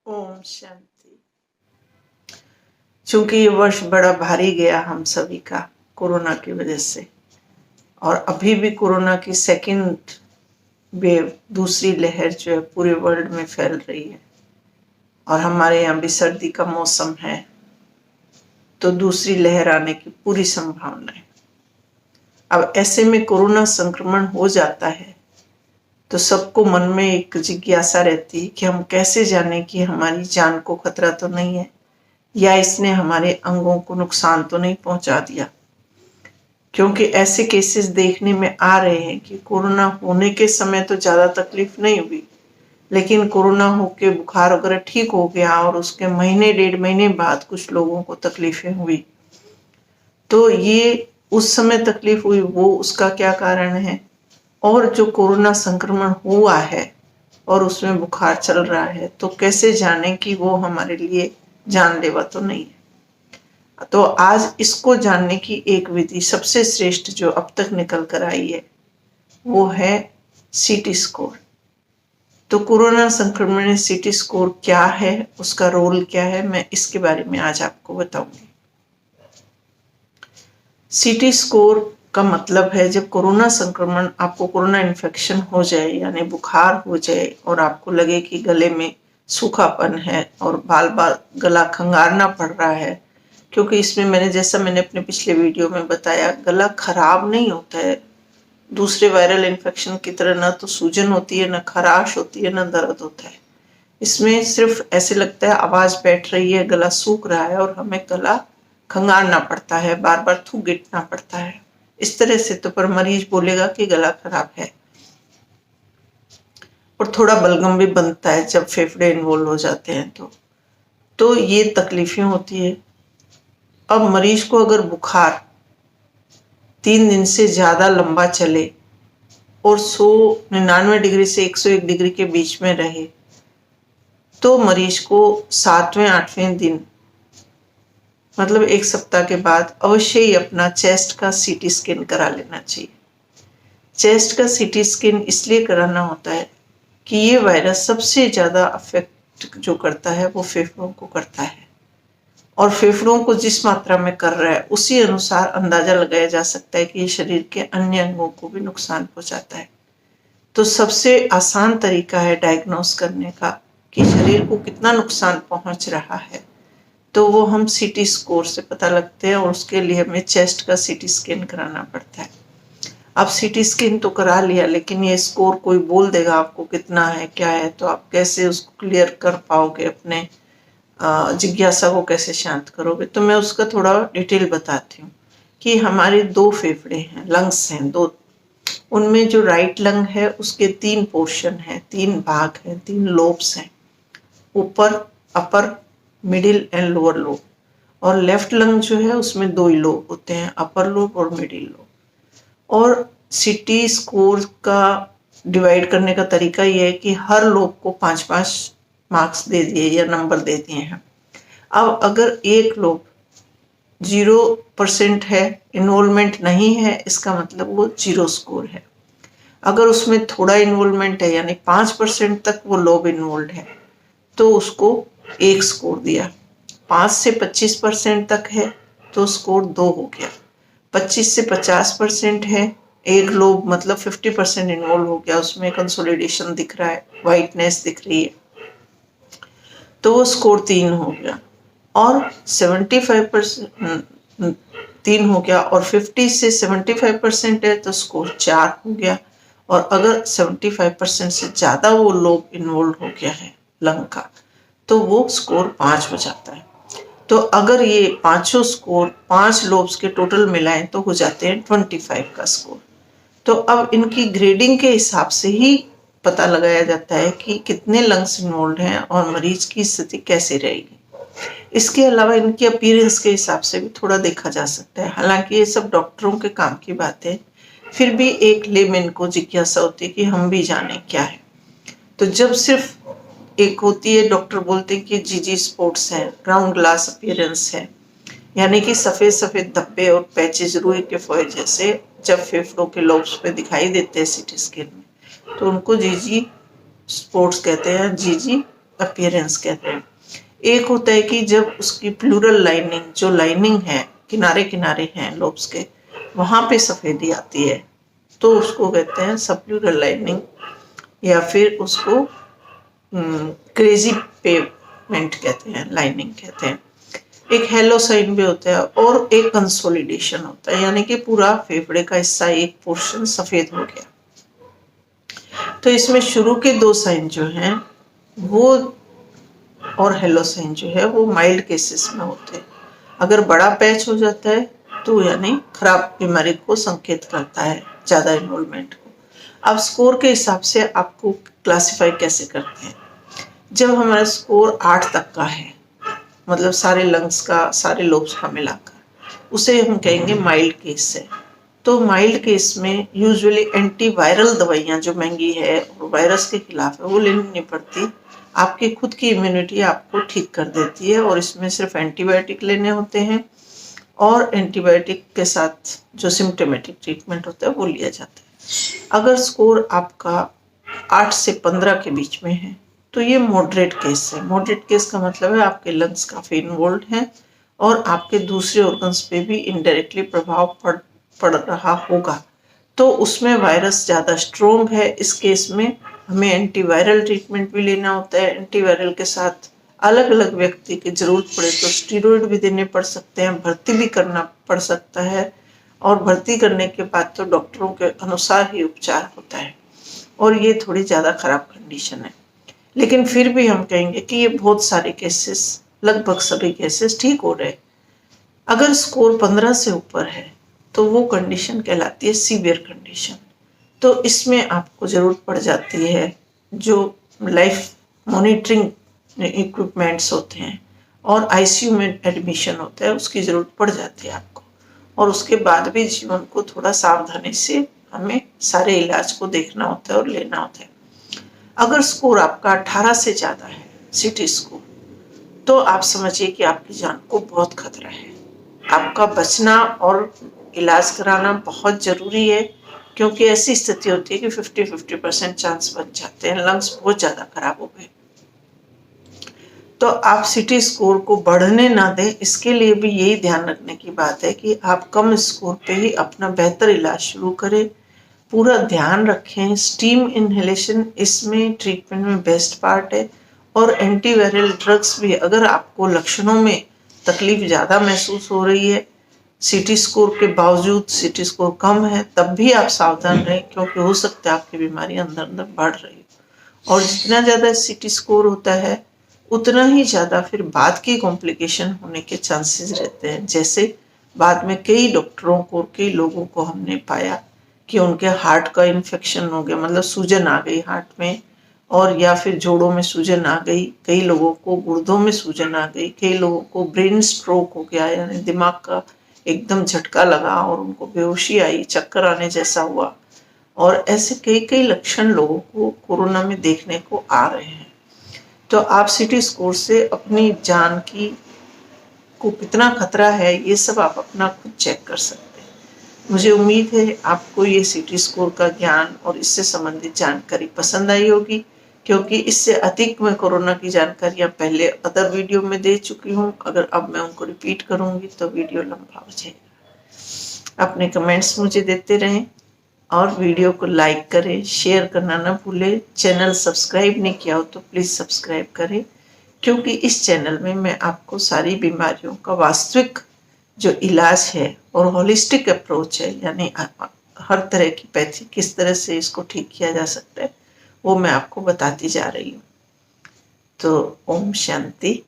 ओम शांति। चूंकि ये वर्ष बड़ा भारी गया हम सभी का कोरोना की वजह से, और अभी भी कोरोना की सेकंड वेव, दूसरी लहर जो है पूरे वर्ल्ड में फैल रही है, और हमारे यहाँ भी सर्दी का मौसम है, तो दूसरी लहर आने की पूरी संभावना है। अब ऐसे में कोरोना संक्रमण हो जाता है तो सबको मन में एक जिज्ञासा रहती है कि हम कैसे जाने कि हमारी जान को खतरा तो नहीं है, या इसने हमारे अंगों को नुकसान तो नहीं पहुंचा दिया। क्योंकि ऐसे केसेस देखने में आ रहे हैं कि कोरोना होने के समय तो ज़्यादा तकलीफ नहीं हुई, लेकिन कोरोना होके बुखार वगैरह ठीक हो गया और उसके महीने 1.5 महीने बाद कुछ लोगों को तकलीफें हुई। तो ये उस समय तकलीफ हुई, वो उसका क्या कारण है, और जो कोरोना संक्रमण हुआ है और उसमें बुखार चल रहा है, तो कैसे जाने कि वो हमारे लिए जानलेवा तो नहीं है। तो आज इसको जानने की एक विधि सबसे श्रेष्ठ जो अब तक निकल कर आई है वो है सीटी स्कोर। तो कोरोना संक्रमण में सीटी स्कोर क्या है, उसका रोल क्या है, मैं इसके बारे में आज आपको बताऊंगी। सीटी स्कोर का मतलब है जब कोरोना संक्रमण, आपको कोरोना इन्फेक्शन हो जाए यानी बुखार हो जाए और आपको लगे कि गले में सूखापन है और बार बार गला खंगारना पड़ रहा है। क्योंकि इसमें मैंने अपने पिछले वीडियो में बताया, गला खराब नहीं होता है दूसरे वायरल इन्फेक्शन की तरह, ना तो सूजन होती है, ना खराश होती है, ना दर्द होता है। इसमें सिर्फ ऐसे लगता है आवाज बैठ रही है, गला सूख रहा है और हमें गला खंगारना पड़ता है, बार बार थूक गिटना पड़ता है। इस तरह से तो पर मरीज बोलेगा कि गला खराब है। और थोड़ा बलगम भी बनता है जब फेफड़े इन्वॉल्व हो जाते हैं तो ये तकलीफें होती है। अब मरीज को अगर बुखार 3 दिन से ज्यादा लंबा चले और 199 डिग्री से 101 डिग्री के बीच में रहे, तो मरीज को 7वें-8वें दिन, मतलब 1 सप्ताह के बाद अवश्य ही अपना चेस्ट का सीटी स्कैन करा लेना चाहिए। चेस्ट का सीटी स्कैन इसलिए कराना होता है कि ये वायरस सबसे ज़्यादा अफेक्ट जो करता है वो फेफड़ों को करता है, और फेफड़ों को जिस मात्रा में कर रहा है उसी अनुसार अंदाजा लगाया जा सकता है कि ये शरीर के अन्य अंगों को भी नुकसान पहुंचाता है। तो सबसे आसान तरीका है डायग्नोस करने का कि शरीर को कितना नुकसान पहुंच रहा है, तो वो हम सीटी स्कोर से पता लगते हैं, और उसके लिए हमें चेस्ट का सीटी स्कैन कराना पड़ता है। अब सीटी स्कैन तो करा लिया, लेकिन ये स्कोर कोई बोल देगा आपको कितना है क्या है, तो आप कैसे उसको क्लियर कर पाओगे, अपने जिज्ञासा को कैसे शांत करोगे। तो मैं उसका थोड़ा डिटेल बताती हूँ कि हमारे 2 फेफड़े हैं, लंग्स हैं 2। उनमें जो राइट लंग है उसके 3 पोर्शन हैं, 3 भाग हैं, 3 लोब्स हैं, ऊपर, अपर, मिडिल एंड लोअर लोब। और लेफ्ट लंग जो है उसमें 2 ही लोब होते हैं, अपर लोब और मिडिल लोब। और सीटी स्कोर का डिवाइड करने का तरीका ये है कि हर लोब को 5-5 मार्क्स दे दिए या नंबर दे दिए हैं। अब अगर एक लोब 0% है, इन्वॉल्वमेंट नहीं है, इसका मतलब वो 0 स्कोर है। अगर उसमें थोड़ा इन्वॉल्वमेंट है यानी 5% तक वो लोब इन्वॉल्व है, तो उसको 1 स्कोर दिया। 5 से 25% तक है तो स्कोर 2 हो गया। 25 से 50% है, एक लोब मतलब 50% इन्वॉल्व हो गया, उसमें कंसोलिडेशन दिख रहा है, वाइटनेस दिख रही है, तो वो स्कोर 3 हो गया। और 75% 3 हो गया, और 50 से 75% है तो स्कोर 4 हो गया। और अगर 75% से ज़्यादा वो लोब इन्वॉल्व हो गया है लंग का, तो वो स्कोर 5 हो जाता है। तो अगर ये पांचों स्कोर 5 लोब्स के टोटल मिलाएं तो हो जाते हैं 25 का स्कोर। तो अब इनकी ग्रेडिंग के हिसाब से ही पता लगाया जाता है कि कितने लंग्स इन्वॉल्व हैं और मरीज की स्थिति कैसे रहेगी। इसके अलावा इनकी अपीयरेंस के हिसाब से भी थोड़ा देखा जा सकता है। हालांकि ये सब डॉक्टरों के काम की बात है, फिर भी एक लेमैन को जिज्ञासा होती है कि हम भी जाने क्या है। तो जब सिर्फ एक होती है, डॉक्टर बोलते हैं कि जीजी स्पॉट्स है, ग्राउंड ग्लास अपीयरेंस है, यानी कि सफ़ेद सफ़ेद धब्बे और पैचेज रुई के फॉयल जैसे जब फेफड़ों के लोब्स पे दिखाई देते हैं सीटी स्कैन में, तो उनको जीजी स्पॉट्स कहते हैं, जीजी अपीयरेंस कहते हैं। एक होता है कि जब उसकी प्लूरल लाइनिंग, जो लाइनिंग है किनारे किनारे हैं लोब्स के, वहां पे सफेदी आती है, तो उसको कहते हैं सबप्लूरल लाइनिंग, या फिर उसको क्रेजी पेवमेंट कहते हैं, लाइनिंग कहते हैं। एक हेलो साइन भी होता है और एक कंसोलिडेशन होता है, यानी कि पूरा फेफड़े का हिस्सा एक पोर्शन सफेद हो गया। तो इसमें शुरू के दो साइन जो हैं वो और हेलो साइन जो है वो माइल्ड केसेस में होते हैं। अगर बड़ा पैच हो जाता है तो यानी खराब बीमारी को संकेत करता है, ज्यादा इन्वॉल्वमेंट को। अब स्कोर के हिसाब से आपको क्लासिफाई कैसे करते हैं। जब हमारा स्कोर 8 तक का है, मतलब सारे लंग्स का, सारे लोब्स का मिलाकर, उसे हम कहेंगे माइल्ड केस है। तो माइल्ड केस में यूजुअली एंटीवायरल दवाइयाँ जो महंगी है और वायरस के खिलाफ है वो लेनी नहीं पड़ती। आपकी खुद की इम्यूनिटी आपको ठीक कर देती है, और इसमें सिर्फ एंटीबायोटिक लेने होते हैं, और एंटीबायोटिक के साथ जो सिम्टोमेटिक ट्रीटमेंट होता है वो लिया जाता है। अगर स्कोर आपका 8 से 15 के बीच में है तो ये मॉडरेट केस है। मॉडरेट केस का मतलब है आपके लंग्स काफ़ी इन्वॉल्व हैं और आपके दूसरे ऑर्गन्स पे भी इनडायरेक्टली प्रभाव पड़ रहा होगा, तो उसमें वायरस ज़्यादा स्ट्रोंग है। इस केस में हमें एंटीवायरल ट्रीटमेंट भी लेना होता है। एंटीवायरल के साथ अलग अलग व्यक्ति की ज़रूरत पड़े तो स्टीरॉयड भी देने पड़ सकते हैं, भर्ती भी करना पड़ सकता है, और भर्ती करने के बाद तो डॉक्टरों के अनुसार ही उपचार होता है, और ये थोड़ी ज़्यादा ख़राब कंडीशन है। लेकिन फिर भी हम कहेंगे कि ये बहुत सारे केसेस, लगभग सभी केसेस ठीक हो रहे। अगर स्कोर 15 से ऊपर है तो वो कंडीशन कहलाती है सीवियर कंडीशन। तो इसमें आपको ज़रूरत पड़ जाती है जो लाइफ मॉनिटरिंग इक्विपमेंट्स होते हैं और आईसीयू में एडमिशन होता है, उसकी ज़रूरत पड़ जाती है आपको। और उसके बाद भी जीवन को थोड़ा सावधानी से हमें सारे इलाज को देखना होता है और लेना होता है। अगर स्कोर आपका 18 से ज़्यादा है, सिटी स्कोर, तो आप समझिए कि आपकी जान को बहुत खतरा है। आपका बचना और इलाज कराना बहुत ज़रूरी है, क्योंकि ऐसी स्थिति होती है कि 50-50% चांस बन जाते हैं, लंग्स बहुत ज़्यादा खराब हो गए। तो आप सिटी स्कोर को बढ़ने ना दें, इसके लिए भी यही ध्यान रखने की बात है कि आप कम स्कोर पे ही अपना बेहतर इलाज शुरू करें। पूरा ध्यान रखें। स्टीम इनहेलेशन इसमें ट्रीटमेंट में बेस्ट पार्ट है, और एंटीवायरल ड्रग्स भी। अगर आपको लक्षणों में तकलीफ ज़्यादा महसूस हो रही है, सिटी स्कोर के बावजूद सिटी स्कोर कम है, तब भी आप सावधान रहें, क्योंकि हो सकता है आपकी बीमारी अंदर अंदर बढ़ रही हो। और जितना ज़्यादा सिटी स्कोर होता है उतना ही ज़्यादा फिर बाद की कॉम्प्लिकेशन होने के चांसेस रहते हैं। जैसे बाद में कई डॉक्टरों को, कई लोगों को हमने पाया कि उनके हार्ट का इन्फेक्शन हो गया, मतलब सूजन आ गई हार्ट में, और या फिर जोड़ों में सूजन आ गई, कई लोगों को गुर्दों में सूजन आ गई, कई लोगों को ब्रेन स्ट्रोक हो गया, यानी दिमाग का एकदम झटका लगा और उनको बेहोशी आई, चक्कर आने जैसा हुआ। और ऐसे कई कई लक्षण लोगों को कोरोना में देखने को आ रहे हैं। तो आप सिटी स्कोर से अपनी जान की को कितना खतरा है ये सब आप अपना खुद चेक कर सकते हैं। मुझे उम्मीद है आपको ये सिटी स्कोर का ज्ञान और इससे संबंधित जानकारी पसंद आई होगी, क्योंकि इससे अधिक मैं कोरोना की जानकारियाँ पहले अदर वीडियो में दे चुकी हूँ। अगर अब मैं उनको रिपीट करूँगी तो वीडियो लंबा हो जाएगा। अपने कमेंट्स मुझे देते रहें और वीडियो को लाइक करें, शेयर करना ना भूलें। चैनल सब्सक्राइब नहीं किया हो तो प्लीज़ सब्सक्राइब करें, क्योंकि इस चैनल में मैं आपको सारी बीमारियों का वास्तविक जो इलाज है और होलिस्टिक अप्रोच है, यानी हर तरह की पैथी किस तरह से इसको ठीक किया जा सकता है, वो मैं आपको बताती जा रही हूँ। तो ओम शांति।